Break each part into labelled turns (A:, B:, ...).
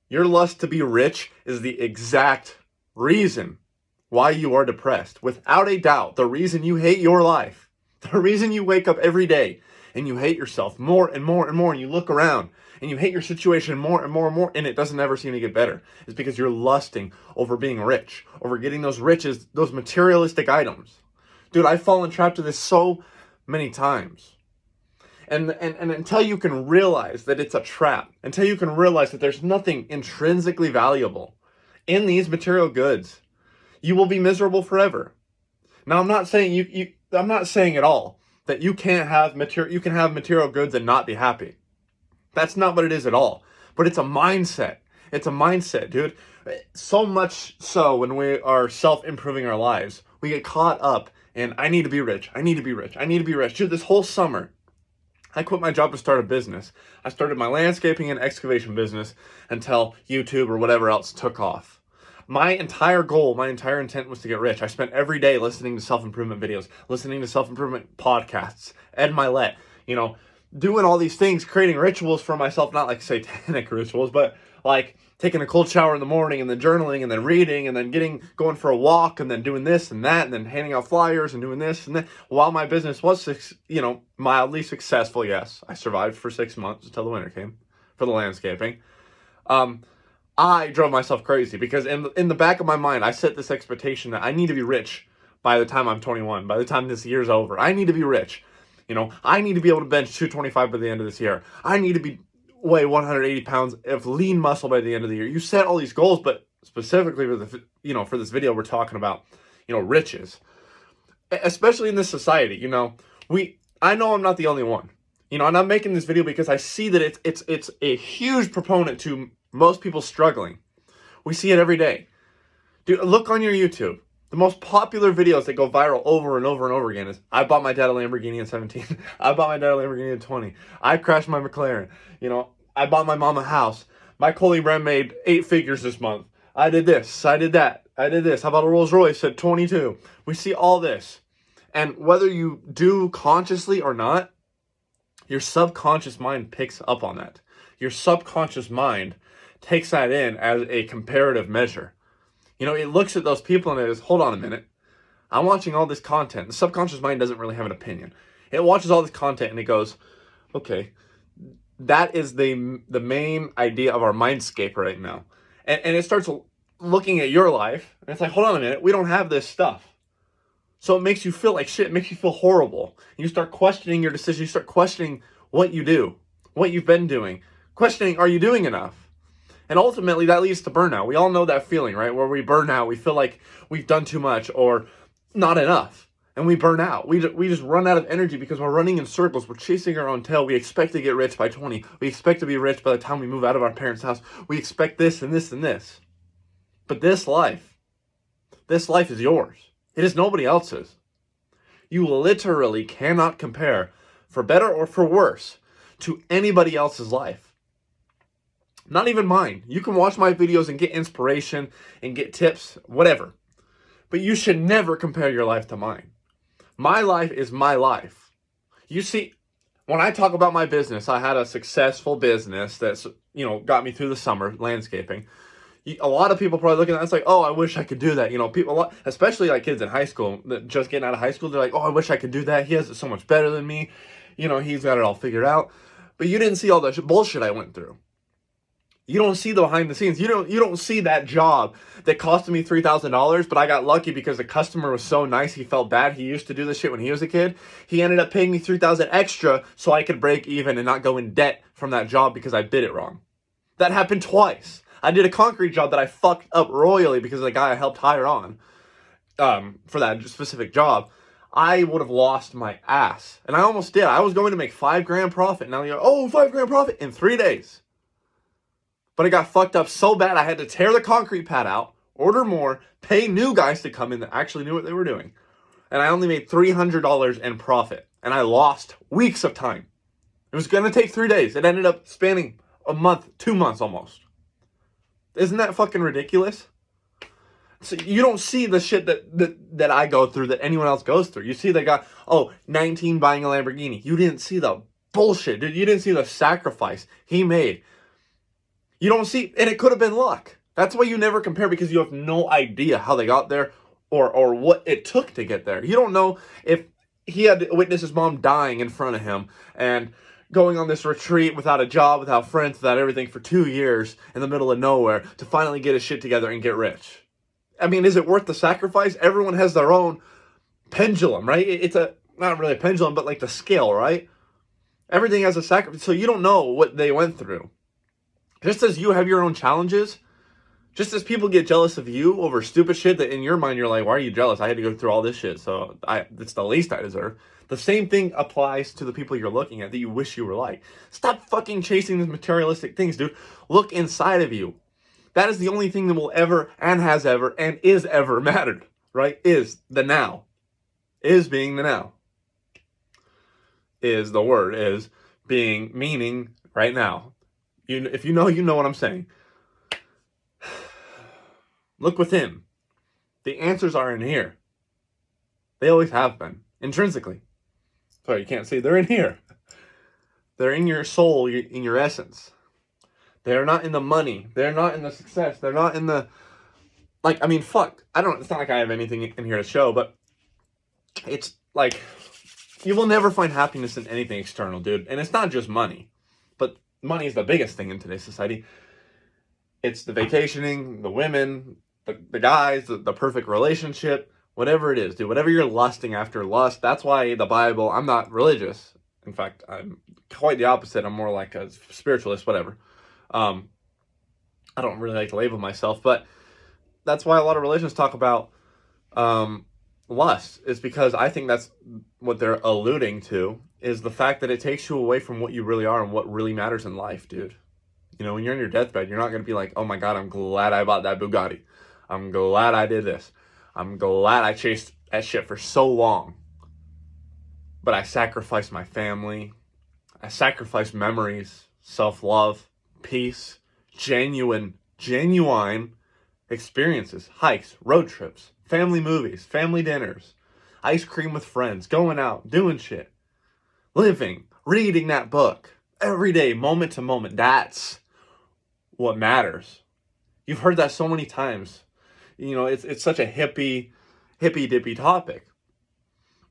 A: Your lust to be rich is the exact reason why you are depressed. Without a doubt, the reason you hate your life, the reason you wake up every day and you hate yourself more and more and more, and you look around and you hate your situation more and more and more, and it doesn't ever seem to get better, is because you're lusting over being rich, over getting those riches, those materialistic items. Dude, I've fallen trapped to this so many times. And until you can realize that it's a trap, until you can realize that there's nothing intrinsically valuable in these material goods, you will be miserable forever. Now, I'm not saying I'm not saying at all that you can have material goods and not be happy. That's not what it is at all. But it's a mindset. It's a mindset, dude. So much so when we are self-improving our lives, we get caught up in, I need to be rich. I need to be rich. I need to be rich. Dude, this whole summer, I quit my job to start a business. I started my landscaping and excavation business until YouTube or whatever else took off. My entire goal, my entire intent was to get rich. I spent every day listening to self-improvement videos, listening to self-improvement podcasts, Ed Milet, doing all these things, creating rituals for myself, not like satanic rituals, but like taking a cold shower in the morning and then journaling and then reading and then going for a walk and then doing this and that and then handing out flyers and doing this and that. While my business was, mildly successful, yes, I survived for 6 months until the winter came for the landscaping. I drove myself crazy because in the back of my mind, I set this expectation that I need to be rich by the time I'm 21, by the time this year's over. I need to be rich. I need to be able to bench 225 by the end of this year. I need to weigh 180 pounds of lean muscle by the end of the year. You set all these goals, but specifically for this video, we're talking about, riches, especially in this society. I know I'm not the only one, and I'm making this video because I see that it's a huge proponent to most people struggling. We see it every day. Dude, look on your YouTube. The most popular videos that go viral over and over and over again is, I bought my dad a Lamborghini at 17. I bought my dad a Lamborghini at 20. I crashed my McLaren. I bought my mom a house. My Coley brand made 8 figures this month. I did this. I did that. I did this. How about a Rolls Royce at 22? We see all this. And whether you do consciously or not, your subconscious mind picks up on that. Your subconscious mind takes that in as a comparative measure. It looks at those people and it is, hold on a minute. I'm watching all this content. The subconscious mind doesn't really have an opinion. It watches all this content and it goes, okay, that is the main idea of our mindscape right now. And it starts looking at your life and it's like, hold on a minute, we don't have this stuff. So it makes you feel like shit. It makes you feel horrible. You start questioning your decisions. You start questioning what you do, what you've been doing, questioning, are you doing enough? And ultimately, that leads to burnout. We all know that feeling, right? Where we burn out. We feel like we've done too much or not enough. And we burn out. We just run out of energy because we're running in circles. We're chasing our own tail. We expect to get rich by 20. We expect to be rich by the time we move out of our parents' house. We expect this and this and this. But this life is yours. It is nobody else's. You literally cannot compare, for better or for worse, to anybody else's life. Not even mine. You can watch my videos and get inspiration and get tips, whatever. But you should never compare your life to mine. My life is my life. You see, when I talk about my business, I had a successful business that's, got me through the summer, landscaping. A lot of people probably looking at that, it's like, oh, I wish I could do that. People, especially like kids in high school, that just getting out of high school, they're like, oh, I wish I could do that. He has it so much better than me. He's got it all figured out. But you didn't see all the bullshit I went through. You don't see the behind the scenes. You don't see that job that costed me $3,000, but I got lucky because the customer was so nice. He felt bad. He used to do this shit when he was a kid. He ended up paying me $3,000 extra so I could break even and not go in debt from that job because I bid it wrong. That happened twice. I did a concrete job that I fucked up royally because of the guy I helped hire on for that specific job. I would have lost my ass. And I almost did. I was going to make $5,000 profit. Now you're, $5,000 profit in 3 days. But it got fucked up so bad I had to tear the concrete pad out, order more, pay new guys to come in that actually knew what they were doing. And I only made $300 in profit. And I lost weeks of time. It was going to take 3 days. It ended up spanning a month, 2 months almost. Isn't that fucking ridiculous? So you don't see the shit that I go through that anyone else goes through. You see the guy, 19 buying a Lamborghini. You didn't see the bullshit, dude. You didn't see the sacrifice he made. You don't see, and it could have been luck. That's why you never compare, because you have no idea how they got there or what it took to get there. You don't know if he had to witness his mom dying in front of him and going on this retreat without a job, without friends, without everything for 2 years in the middle of nowhere to finally get his shit together and get rich. I mean, is it worth the sacrifice? Everyone has their own pendulum, right? It's not really a pendulum, but like the scale, right? Everything has a sacrifice. So you don't know what they went through. Just as you have your own challenges, just as people get jealous of you over stupid shit that in your mind you're like, why are you jealous? I had to go through all this shit, so it's the least I deserve. The same thing applies to the people you're looking at that you wish you were like. Stop fucking chasing these materialistic things, dude. Look inside of you. That is the only thing that will ever and has ever and is ever mattered, right? Is the now. Is being the now. Is the word. Is being meaning right now. If you know what I'm saying. Look within. The answers are in here. They always have been. Intrinsically. Sorry, you can't see. They're in here. They're in your soul, in your essence. They're not in the money. They're not in the success. They're not in the... Like, I mean, fuck. It's not like I have anything in here to show, but it's like... You will never find happiness in anything external, dude. And it's not just money. But money is the biggest thing in today's society. It's the vacationing, the women, the guys, the perfect relationship, whatever it is, dude. Whatever you're lusting after, lust. That's why the Bible, I'm not religious. In fact, I'm quite the opposite. I'm more like a spiritualist, whatever. I don't really like to label myself, but that's why a lot of religions talk about lust. Is because I think that's what they're alluding to, is the fact that it takes you away from what you really are and what really matters in life, dude. You know, when you're in your deathbed, you're not going to be like, oh my God, I'm glad I bought that Bugatti. I'm glad I did this. I'm glad I chased that shit for so long. But I sacrificed my family. I sacrificed memories, self-love, peace, genuine experiences, hikes, road trips, family movies, family dinners, ice cream with friends, going out, doing shit, living, reading that book, every day, moment to moment. That's what matters. You've heard that so many times. You know, it's such a hippy dippy topic.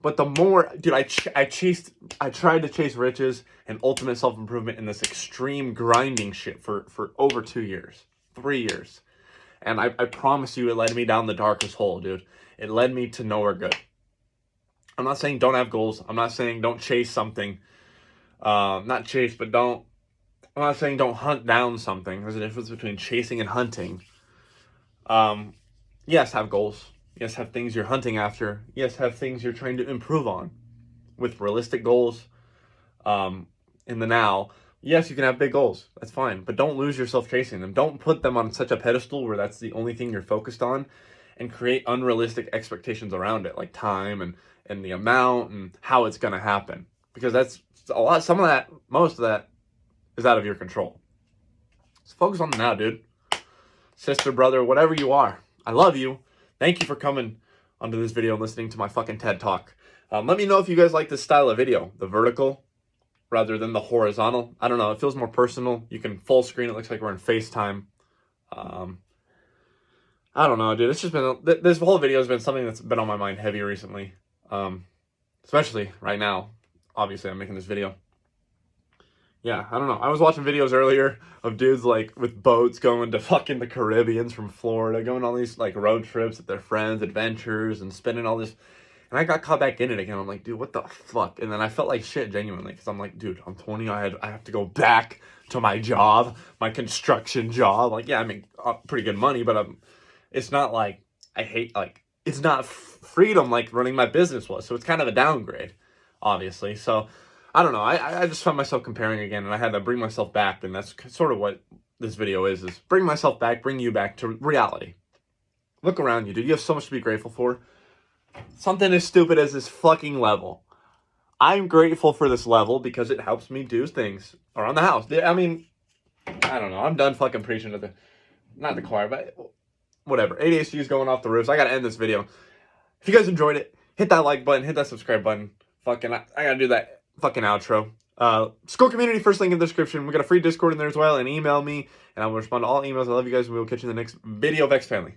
A: But the more, dude, I tried to chase riches and ultimate self-improvement in this extreme grinding shit for over 2 years, 3 years. And I promise you, it led me down the darkest hole, dude. It led me to nowhere good. I'm not saying don't have goals. I'm not saying don't chase something. Not chase, but don't. I'm not saying don't hunt down something. There's a difference between chasing and hunting. Yes, have goals. Yes, have things you're hunting after. Yes, have things you're trying to improve on with realistic goals in the now. Yes, you can have big goals. That's fine. But don't lose yourself chasing them. Don't put them on such a pedestal where that's the only thing you're focused on and create unrealistic expectations around it, like time and the amount and how it's going to happen. Because that's a lot. Most of that is out of your control. So focus on the now, dude. Sister, brother, whatever you are. I love you. Thank you for coming onto this video and listening to my fucking TED Talk. Let me know if you guys like this style of video, the vertical rather than the horizontal. I don't know. It feels more personal. You can full screen. It looks like we're in FaceTime. I don't know, dude. It's just been, this whole video has been something that's been on my mind heavy recently. Especially right now. Obviously, I'm making this video. Yeah, I don't know. I was watching videos earlier of dudes like with boats going to fucking the Caribbeans from Florida, going on these like road trips with their friends, adventures, and spending all this. And I got caught back in it again. I'm like, dude, what the fuck? And then I felt like shit, genuinely, because I'm like, dude, I'm 20. I have to go back to my job, my construction job. Like, yeah, I make pretty good money, but it's not like I hate, like, it's not freedom like running my business was. So it's kind of a downgrade, obviously. So I don't know. I just found myself comparing again, and I had to bring myself back, and that's sort of what this video is bring myself back, bring you back to reality. Look around you, dude. You have so much to be grateful for. Something as stupid as this fucking level. I'm grateful for this level because it helps me do things around the house. I mean, I don't know. I'm done fucking preaching to not the choir, but whatever. ADHD is going off the roofs. I gotta end this video. If you guys enjoyed it, hit that like button, hit that subscribe button. Fucking, I gotta do that fucking outro. School community, first link in the description. We got a free Discord in there as well, and email me, and I will respond to all emails. I love you guys, and we will catch you in the next video, Vex family.